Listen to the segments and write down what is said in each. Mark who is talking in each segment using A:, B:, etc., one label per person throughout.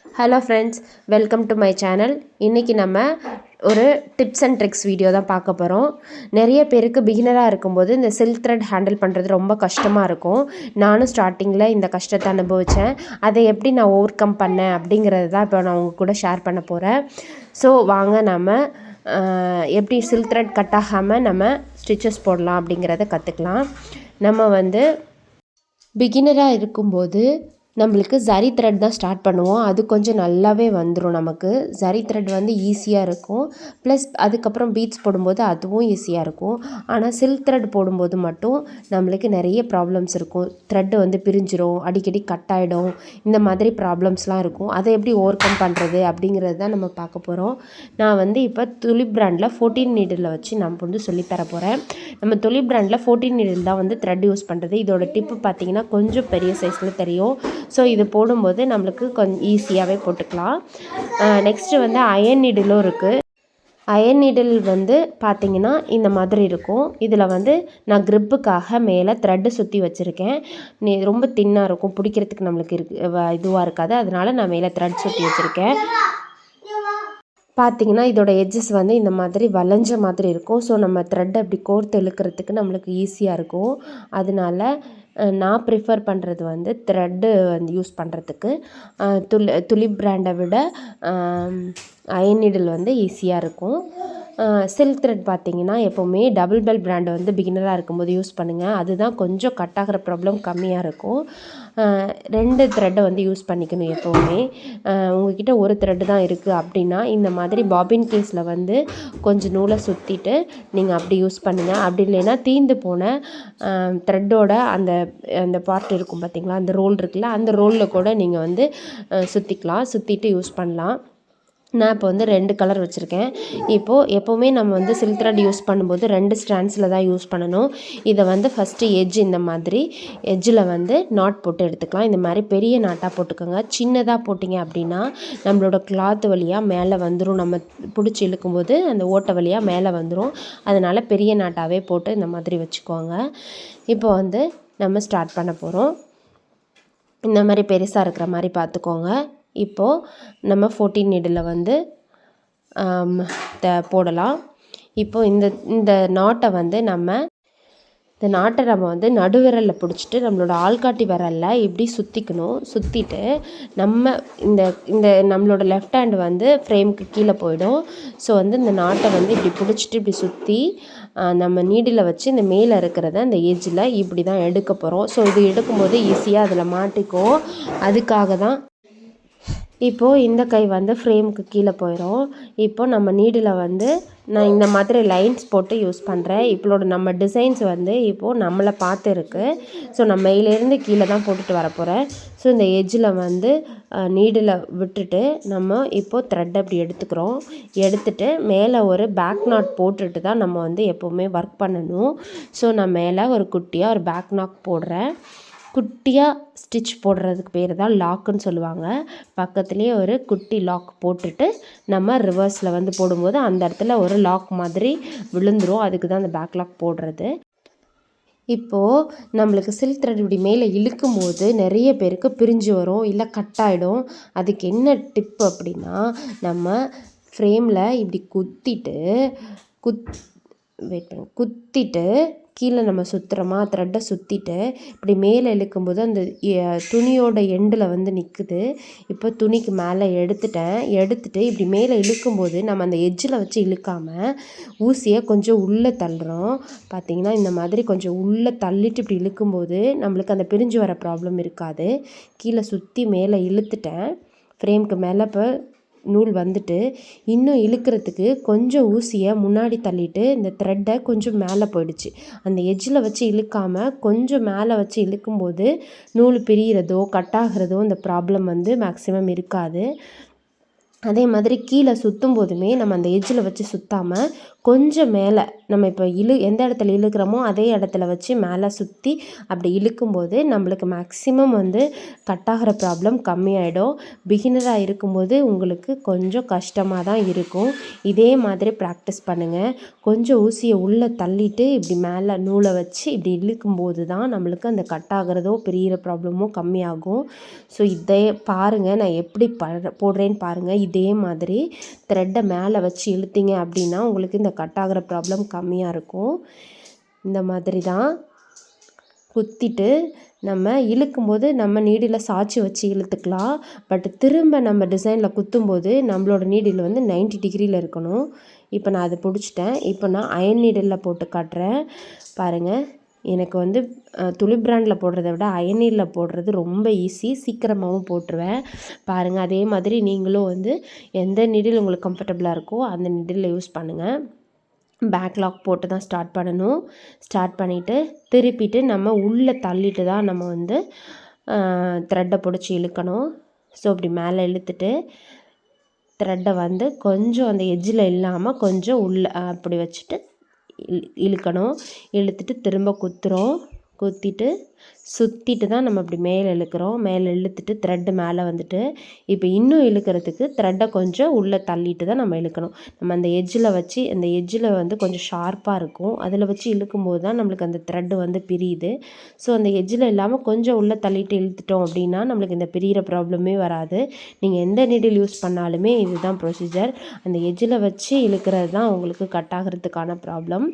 A: Hello friends, welcome to my channel. இன்றைக்கி நம்ம ஒரு டிப்ஸ் அண்ட் ட்ரிக்ஸ் வீடியோ தான் பார்க்க போகிறோம். நிறைய பேருக்கு பிகினராக இருக்கும்போது இந்த சில்க் த்ரெட் ஹேண்டில் பண்ணுறது ரொம்ப கஷ்டமாக இருக்கும். நானும் ஸ்டார்டிங்கில் இந்த கஷ்டத்தை அனுபவித்தேன். அதை எப்படி நான் ஓவர் கம் பண்ணேன் அப்படிங்கிறது தான் இப்போ நான் உங்கள் கூட ஷேர் பண்ண போகிறேன். ஸோ வாங்க நம்ம எப்படி சில்க் த்ரெட் கட் ஆகாமல் நம்ம ஸ்டிச்சஸ் போடலாம் அப்படிங்கிறத கற்றுக்கலாம். நம்ம பிகினராக இருக்கும்போது நம்மளுக்கு ஜரி த்ரெட் தான் ஸ்டார்ட் பண்ணுவோம். அது கொஞ்சம் நல்லாவே வந்துடும். நமக்கு ஜரி த்ரெட் ஈஸியாக இருக்கும். ப்ளஸ் அதுக்கப்புறம் பீட்ஸ் போடும்போது அதுவும் ஈஸியாக இருக்கும். ஆனால் சில்க் த்ரெட் போடும்போது மட்டும் நம்மளுக்கு நிறைய ப்ராப்ளம்ஸ் இருக்கும். த்ரெட்டு பிரிஞ்சிடும், அடிக்கடி கட் ஆகிடும், இந்த மாதிரி ப்ராப்ளம்ஸ்லாம் இருக்கும். அதை எப்படி ஓவர் கம் பண்ணுறது அப்படிங்கிறது தான் நம்ம பார்க்க போகிறோம். நான் இப்போ துலிப் பிராண்டில் 14 நீடில் வச்சு நான் சொல்லித்தர போகிறேன். நம்ம துலிப் பிராண்டில் 14 நீடில் தான் த்ரெட் யூஸ் பண்ணுறது. இதோட டிப்பு பார்த்திங்கன்னா கொஞ்சம் பெரிய சைஸில் தெரியும். ஸோ இது போடும்போது நம்மளுக்கு கொஞ்சம் ஈஸியாகவே போட்டுக்கலாம். நெக்ஸ்ட்டு அயன் நீடிலும் இருக்குது. அயன் நீடில் பார்த்திங்கன்னா இந்த மாதிரி இருக்கும். இதில் நான் க்ரிப்புக்காக மேலே த்ரெட்டு சுற்றி வச்சுருக்கேன். ரொம்ப தின்னாக இருக்கும், பிடிக்கிறதுக்கு நம்மளுக்கு இதுவாக இருக்காது. அதனால் நான் மேலே த்ரெட் சுற்றி வச்சுருக்கேன். பார்த்திங்கன்னா இதோட எட்ஜஸ் இந்த மாதிரி வளைஞ்ச மாதிரி இருக்கும். ஸோ நம்ம த்ரெட் அப்படி கோர்த்து இழுக்கிறதுக்கு நம்மளுக்கு ஈஸியாக இருக்கும். அதனால நான் ப்ரிஃபர் பண்ணுறது த்ரெட்டு யூஸ் பண்ணுறதுக்கு. துலிப் பிராண்டை விட அயன் நீடில் ஈஸியாக இருக்கும். சில்க் த்ரெட் பார்த்திங்கன்னா எப்போவுமே டபுள் பெல் பிராண்டை பிகினராக இருக்கும்போது யூஸ் பண்ணுங்கள். அதுதான் கொஞ்சம் கட் ஆகிற ப்ராப்ளம் கம்மியாக இருக்கும். 2 த்ரெட்டை யூஸ் பண்ணிக்கணும் எப்போவுமே. உங்கள்கிட்ட ஒரு த்ரெட்டு தான் இருக்குது அப்படின்னா இந்த மாதிரி பாபின் கேஸில் கொஞ்சம் நூலை சுற்றிட்டு நீங்கள் அப்படி யூஸ் பண்ணுங்கள். அப்படி இல்லைன்னா தீந்து போன த்ரெட்டோட அந்த பார்ட் இருக்கும் பார்த்திங்களா, அந்த ரோல் இருக்குல்ல, அந்த ரோலில் கூட நீங்கள் சுற்றிக்கலாம், சுற்றிட்டு யூஸ் பண்ணலாம். நான் இப்போ 2 கலர் வச்சுருக்கேன். எப்போவுமே நம்ம சில்க் த்ரெட் யூஸ் பண்ணும்போது 2 ஸ்ட்ராண்ட்ஸில் தான் யூஸ் பண்ணணும். இதை ஃபஸ்ட்டு எட்ஜ் இந்த மாதிரி எட்ஜில் நாட் போட்டு எடுத்துக்கலாம். இந்த மாதிரி பெரிய நாட்டாக போட்டுக்கோங்க. சின்னதாக போட்டிங்க அப்படின்னா நம்மளோட கிளாத் வழியாக மேலே வந்துடும். நம்ம பிடிச்சி இழுக்கும்போது அந்த ஓட்டை வழியாக மேலே வந்துடும். அதனால் பெரிய நாட்டாகவே போட்டு இந்த மாதிரி வச்சுக்கோங்க. இப்போ நம்ம ஸ்டார்ட் பண்ண போகிறோம். இந்த மாதிரி பெருசாக இருக்கிற மாதிரி பார்த்துக்கோங்க. இப்போது நம்ம 14 நீடில் போடலாம். இப்போது இந்த நாட்டை நம்ம நடுவிரலில் பிடிச்சிட்டு நம்மளோட ஆள்காட்டி விரலில் இப்படி சுற்றிக்கணும். சுற்றிட்டு நம்ம இந்த நம்மளோட லெஃப்ட் ஹேண்டு ஃப்ரேமுக்கு கீழே போயிடும். ஸோ இந்த நாட்டை இப்படி பிடிச்சிட்டு இப்படி சுற்றி நம்ம நீடில் வச்சு இந்த மேலே இருக்கிறத அந்த எட்ஜில் இப்படி தான் எடுக்க போகிறோம். ஸோ இது எடுக்கும்போது ஈஸியாக அதில் மாட்டிக்கும். அதுக்காக தான் இப்போது இந்த கை ஃப்ரேமுக்கு கீழே போயிடும். இப்போது நம்ம நீடில் நான் இந்த மாதிரி லைன்ஸ் போட்டு யூஸ் பண்ணுறேன். இப்போது நம்ம டிசைன்ஸ் இப்போது நம்மளை பார்த்து இருக்குது. ஸோ நான் மேலேருந்து கீழே தான் போட்டுட்டு வரப்போகிறேன். ஸோ இந்த எட்ஜில் நீடில் விட்டுட்டு நம்ம இப்போது த்ரெட் அப்படி எடுத்துக்கிறோம். எடுத்துகிட்டு மேலே ஒரு பேக் நாட் போட்டுட்டு தான் நம்ம எப்போவுமே ஒர்க் பண்ணணும். ஸோ நான் மேலே ஒரு குட்டியாக ஒரு பேக் நாட் போடுறேன். குட்டியாக ஸ்டிச் போடுறதுக்கு பேர் தான் லாக்குன்னு சொல்லுவாங்க. பக்கத்துலேயே ஒரு குட்டி லாக் போட்டுட்டு நம்ம ரிவர்ஸில் போடும்போது அந்த இடத்துல ஒரு லாக் மாதிரி விழுந்துடும். அதுக்கு தான் அந்த பேக் லாக் போடுறது. இப்போது நம்மளுக்கு சில்க் த்ரெட் இப்படி மேலே இழுக்கும் போது நிறைய பேருக்கு பிரிஞ்சு வரும், இல்லை கட் ஆகிடும். அதுக்கு என்ன டிப்பு அப்படின்னா, நம்ம ஃப்ரேமில் இப்படி குத்திட்டு கீழே நம்ம சுற்றுறோமா, த்ரெட்டை சுற்றிட்டு இப்படி மேலே இழுக்கும்போது அந்த துணியோட எண்டில் நிற்குது. இப்போ துணிக்கு மேலே எடுத்துட்டு இப்படி மேலே இழுக்கும்போது நம்ம அந்த எட்ஜில் வச்சு இழுக்காமல் ஊசியை கொஞ்சம் உள்ளே தள்ளுறோம். பார்த்திங்கன்னா இந்த மாதிரி கொஞ்சம் உள்ளே தள்ளிட்டு இப்படி இழுக்கும்போது நம்மளுக்கு அந்த பிரிஞ்சு வர ப்ராப்ளம் இருக்காது. கீழே சுற்றி மேலே இழுத்துட்டேன். ஃப்ரேமுக்கு மேலே இப்போ நூல் இன்னும் இழுக்கிறதுக்கு கொஞ்சம் ஊசியை முன்னாடி தள்ளிட்டு இந்த த்ரெட்டை கொஞ்சம் மேலே போயிடுச்சு. அந்த எட்ஜில் வச்சு இழுக்காமல் கொஞ்சம் மேலே வச்சு இழுக்கும்போது நூல் பிரிகிறதோ கட் ஆகிறதோ இந்த ப்ராப்ளம் மேக்ஸிமம் இருக்காது. அதே மாதிரி கீழே சுற்றும் போதுமே நம்ம அந்த எட்ஜில் வச்சு சுற்றாமல் கொஞ்சம் மேலே நம்ம இப்போ எந்த இடத்துல இழுக்கிறோமோ அதே இடத்துல வச்சு மேலே சுற்றி அப்படி இழுக்கும்போது நம்மளுக்கு மேக்ஸிமம் வந்து கட்டாகிற ப்ராப்ளம் கம்மியாயிடும். பிகினராக இருக்கும்போது உங்களுக்கு கொஞ்சம் கஷ்டமாக தான் இருக்கும். இதே மாதிரி ப்ராக்டிஸ் பண்ணுங்கள். கொஞ்சம் ஊசியை உள்ளே தள்ளிட்டு இப்படி மேலே நூலை வச்சு இப்படி இழுக்கும்போது தான் நம்மளுக்கு அந்த கட்டாகிறதோ பிரியிற ப்ராப்ளமோ கம்மியாகும். ஸோ இதை பாருங்கள், நான் எப்படி போடுறேன்னு பாருங்கள். இதே மாதிரி த்ரெட்டை மேலே வச்சு இழுத்தீங்க அப்படின்னா உங்களுக்கு இந்த கட்டாகிற ப்ராப்ளம் கம்மியாக இருக்கும். இந்த மாதிரி தான் குத்திட்டு நம்ம இழுக்கும்போது நம்ம நீடில் சாய்ச்சி வச்சு இழுத்துக்கலாம். பட் திரும்ப நம்ம டிசைனில் குத்தும்போது நம்மளோட நீடில் வந்து 90 டிகிரியில் இருக்கணும். இப்போ நான் அதை பிடிச்சிட்டேன். இப்போ நான் அயன் நீடில் போட்டு காட்டுறேன் பாருங்கள். எனக்கு வந்து துளிப் பிராண்டில் போடுறத விட அயன் நீடில் போடுறது ரொம்ப ஈஸி, சீக்கிரமாகவும் போட்டுருவேன் பாருங்கள். அதே மாதிரி நீங்களும் வந்து எந்த நீடில் உங்களுக்கு கம்ஃபர்டபுளாக இருக்கோ அந்த நீடில் யூஸ் பண்ணுங்கள். பேக் லாக் போட்டு தான் ஸ்டார்ட் பண்ணணும். ஸ்டார்ட் பண்ணிவிட்டு திருப்பிட்டு நம்ம உள்ளே தள்ளிட்டு தான் நம்ம வந்து த்ரெட்டை பிடிச்சி இழுக்கணும். ஸோ இப்படி மேலே இழுத்துட்டு த்ரெட்டை வந்து கொஞ்சம் அந்த எட்ஜில் இல்லாமல் கொஞ்சம் உள்ளே அப்படி வச்சுட்டு இழுக்கணும். இழுத்துட்டு திரும்ப குத்திட்டு சுற்றிட்டு தான் நம்ம இப்படி மேலே இழுக்கிறோம். மேலே இழுத்துட்டு த்ரெட்டு மேலே வந்துட்டு இப்போ இன்னும் இழுக்கிறதுக்கு த்ரெட்டை கொஞ்சம் உள்ளே தள்ளிட்டு தான் நம்ம இழுக்கணும். நம்ம அந்த எட்ஜில் வச்சு அந்த எட்ஜில் வந்து கொஞ்சம் ஷார்ப்பாக இருக்கும், அதில் வச்சு இழுக்கும்போது தான் நம்மளுக்கு அந்த த்ரெட்டு வந்து பிரியுது. ஸோ அந்த எட்ஜில் இல்லாமல் கொஞ்சம் உள்ளே தள்ளிட்டு இழுத்துட்டோம் அப்படின்னா நம்மளுக்கு இந்த பிரியிற ப்ராப்ளமே வராது. நீங்கள் எந்த நீடில் யூஸ் பண்ணாலுமே இதுதான் ப்ரொசீஜர். அந்த எட்ஜில் வச்சு இழுக்கிறது தான் உங்களுக்கு கட் ஆகிறதுக்கான ப்ராப்ளம்.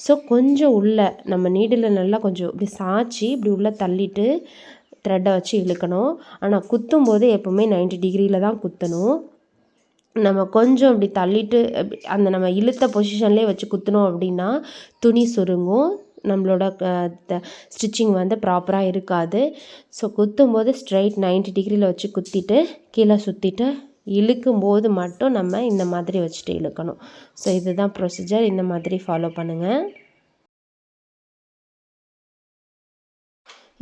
A: ஸோ கொஞ்சம் உள்ளே நம்ம நீடில் நல்லா கொஞ்சம் இப்படி சாய்ச்சி இப்படி உள்ளே தள்ளிட்டு த்ரெட்டை வச்சு இழுக்கணும். ஆனால் குத்தும்போது எப்போவுமே 90 டிகிரியில் தான் குத்தணும். நம்ம கொஞ்சம் இப்படி தள்ளிட்டு அந்த நம்ம இழுத்த பொசிஷன்லேயே வச்சு குத்தினோம் அப்படின்னா துணி சுருங்கும், நம்மளோட ஸ்டிச்சிங் வந்து ப்ராப்பராக இருக்காது. ஸோ குத்தும்போது ஸ்ட்ரைட் 90 டிகிரியில் வச்சு குத்திட்டு கீழே சுற்றிட்டு இழுக்கும்போது மட்டும் நம்ம இந்த மாதிரி வச்சுட்டு இழுக்கணும். ஸோ இதுதான் ப்ரொசீஜர். இந்த மாதிரி ஃபாலோ பண்ணுங்கள்.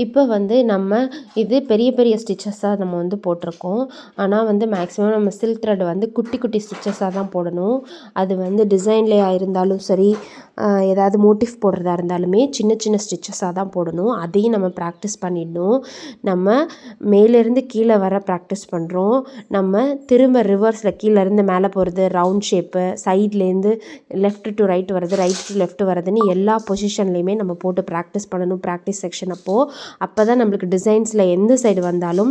A: இப்போ வந்து நம்ம இது பெரிய பெரிய ஸ்டிச்சஸாக நம்ம வந்து போட்டிருக்கோம். ஆனால் வந்து மேக்ஸிமம் நம்ம சில்க் த்ரெட் வந்து குட்டி குட்டி ஸ்டிச்சஸாக தான் போடணும். அது வந்து டிசைன்லேயா இருந்தாலும் சரி, ஏதாவது மோட்டிவ் போடுறதா இருந்தாலுமே சின்ன சின்ன ஸ்டிச்சஸாக தான் போடணும். அதையும் நம்ம ப்ராக்டிஸ் பண்ணிடணும். நம்ம மேலேருந்து கீழே வர ப்ராக்டிஸ் பண்ணுறோம். நம்ம திரும்ப ரிவர்ஸில் கீழேருந்து மேலே போகிறது, ரவுண்ட் ஷேப்பு, சைட்லேருந்து லெஃப்ட் டு ரைட் வர்றது, ரைட் டு லெஃப்ட் வர்றதுன்னு எல்லா பொசிஷன்லேயுமே நம்ம போட்டு ப்ராக்டிஸ் பண்ணணும். ப்ராக்டிஸ் செக்ஷன் அப்போ தான் நம்மளுக்கு டிசைன்ஸில் எந்த சைடு வந்தாலும்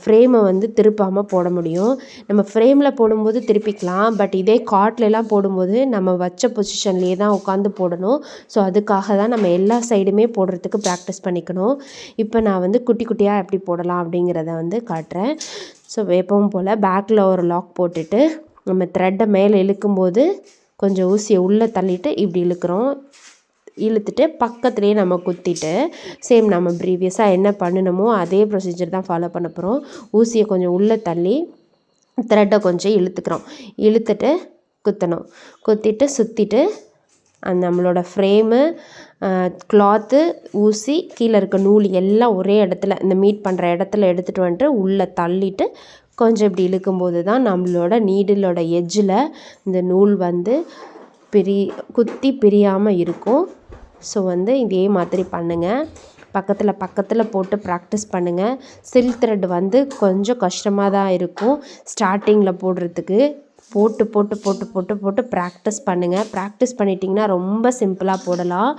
A: ஃப்ரேமை வந்து திருப்பாமல் போட முடியும். நம்ம ஃப்ரேமில் போடும்போது திருப்பிக்கலாம், பட் இதே கார்ட்லலாம் போடும்போது நம்ம வச்ச பொசிஷன்லேயே தான் உட்காந்து போடணும். ஸோ அதுக்காக தான் நம்ம எல்லா சைடுமே போடுறதுக்கு ப்ராக்டிஸ் பண்ணிக்கணும். இப்போ நான் வந்து குட்டி குட்டியாக எப்படி போடலாம் அப்படிங்கிறத வந்து காட்டுறேன். ஸோ எப்பவும் போல் பேக்கில் ஒரு லாக் போட்டுட்டு நம்ம த்ரெட்டை மேலே இழுக்கும்போது கொஞ்சம் ஊசியை உள்ளே தள்ளிட்டு இப்படி இழுத்துட்டு பக்கத்துலேயே நம்ம குத்திட்டு சேம் நம்ம ப்ரீவியஸாக என்ன பண்ணணுமோ அதே ப்ரொசீஜர் தான் ஃபாலோ பண்ண போகிறோம். ஊசியை கொஞ்சம் உள்ளே தள்ளி த்ரெட்டை கொஞ்சம் இழுத்துட்டு குத்திட்டு சுற்றிட்டு அந்த நம்மளோட ஃப்ரேமு, கிளாத்து, ஊசி, கீழே இருக்க நூல் எல்லாம் ஒரே இடத்துல இந்த மீட் பண்ணுற இடத்துல எடுத்துகிட்டு வந்துட்டு உள்ளே தள்ளிட்டு கொஞ்சம் இப்படி இழுக்கும்போது தான் நம்மளோட நீடிலோட எட்ஜில் இந்த நூல் வந்து குத்தி பிரியாமல் இருக்கும். ஸோ வந்து இதே மாதிரி பண்ணுங்கள். பக்கத்தில் போட்டு ப்ராக்டிஸ் பண்ணுங்கள். சில்க் த்ரெட் வந்து கொஞ்சம் கஷ்டமாக தான் இருக்கும் ஸ்டார்டிங்கில் போடுறதுக்கு. போட்டு ப்ராக்டிஸ் பண்ணுங்கள். ப்ராக்டிஸ் பண்ணிட்டிங்கன்னா ரொம்ப சிம்பிளாக போடலாம்.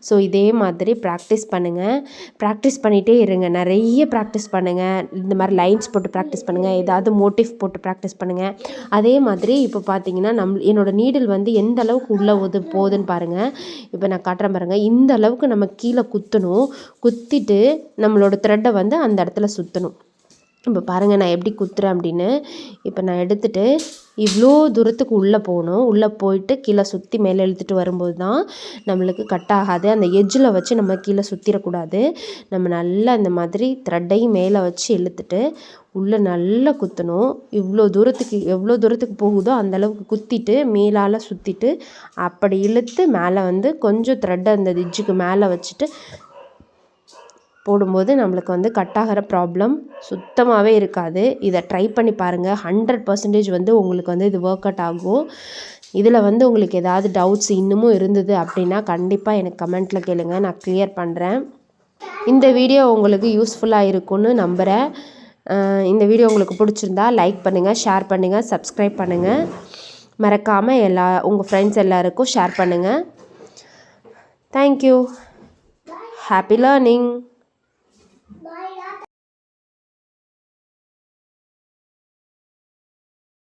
A: ஸோ இதே மாதிரி ப்ராக்டிஸ் பண்ணுங்கள். ப்ராக்டிஸ் பண்ணிகிட்டே இருங்க. நிறைய ப்ராக்டிஸ் பண்ணுங்கள். இந்த மாதிரி லைன்ஸ் போட்டு ப்ராக்டிஸ் பண்ணுங்கள். ஏதாவது மோட்டிவ் போட்டு ப்ராக்டிஸ் பண்ணுங்கள். அதே மாதிரி இப்போ பார்த்தீங்கன்னா என்னோடய நீடில் வந்து எந்த அளவுக்கு உள்ளே போகுதுன்னு பாருங்கள். இப்போ நான் காட்டுறேன் பாருங்கள். இந்த அளவுக்கு நம்ம கீழே குத்திட்டு நம்மளோட த்ரெட்டை வந்து அந்த இடத்துல சுற்றணும். இப்போ பாருங்கள் நான் எப்படி குத்துறேன் அப்படின்னு. இப்போ நான் எடுத்துகிட்டு இவ்வளோ தூரத்துக்கு உள்ளே போகணும். உள்ளே போயிட்டு கீழே சுற்றி மேலே இழுத்துட்டு வரும்போது தான் நம்மளுக்கு கட் ஆகாது. அந்த எட்ஜில் வச்சு நம்ம கீழே சுற்றிடக்கூடாது. நம்ம நல்லா இந்த மாதிரி த்ரெட்டையும் மேலே வச்சு இழுத்துட்டு உள்ளே நல்லா குத்தணும். எவ்வளோ தூரத்துக்கு போகுதோ அந்தளவுக்கு குத்திட்டு மேலால் சுற்றிட்டு அப்படி இழுத்து மேலே வந்து கொஞ்சம் த்ரெட்டை அந்த எட்ஜுக்கு மேலே வச்சுட்டு போடும்போது நம்மளுக்கு வந்து கட் ஆகிற ப்ராப்ளம் சுத்தமாகவே இருக்காது. இதை ட்ரை பண்ணி பாருங்கள். 100% வந்து உங்களுக்கு வந்து இது ஒர்க் அவுட் ஆகும். இதில் வந்து உங்களுக்கு ஏதாவது டவுட்ஸ் இன்னமும் இருந்தது அப்படின்னா கண்டிப்பாக எனக்கு கமெண்ட்டில் கேளுங்க, நான் கிளியர் பண்ணுறேன். இந்த வீடியோ உங்களுக்கு யூஸ்ஃபுல்லாக இருக்கும்னு நம்புகிறேன். இந்த வீடியோ உங்களுக்கு பிடிச்சிருந்தா லைக் பண்ணுங்கள், ஷேர் பண்ணுங்கள், சப்ஸ்கிரைப் பண்ணுங்கள். மறக்காமல் உங்கள் ஃப்ரெண்ட்ஸ் எல்லாருக்கும் ஷேர் பண்ணுங்கள். தேங்க்யூ. Happy learning.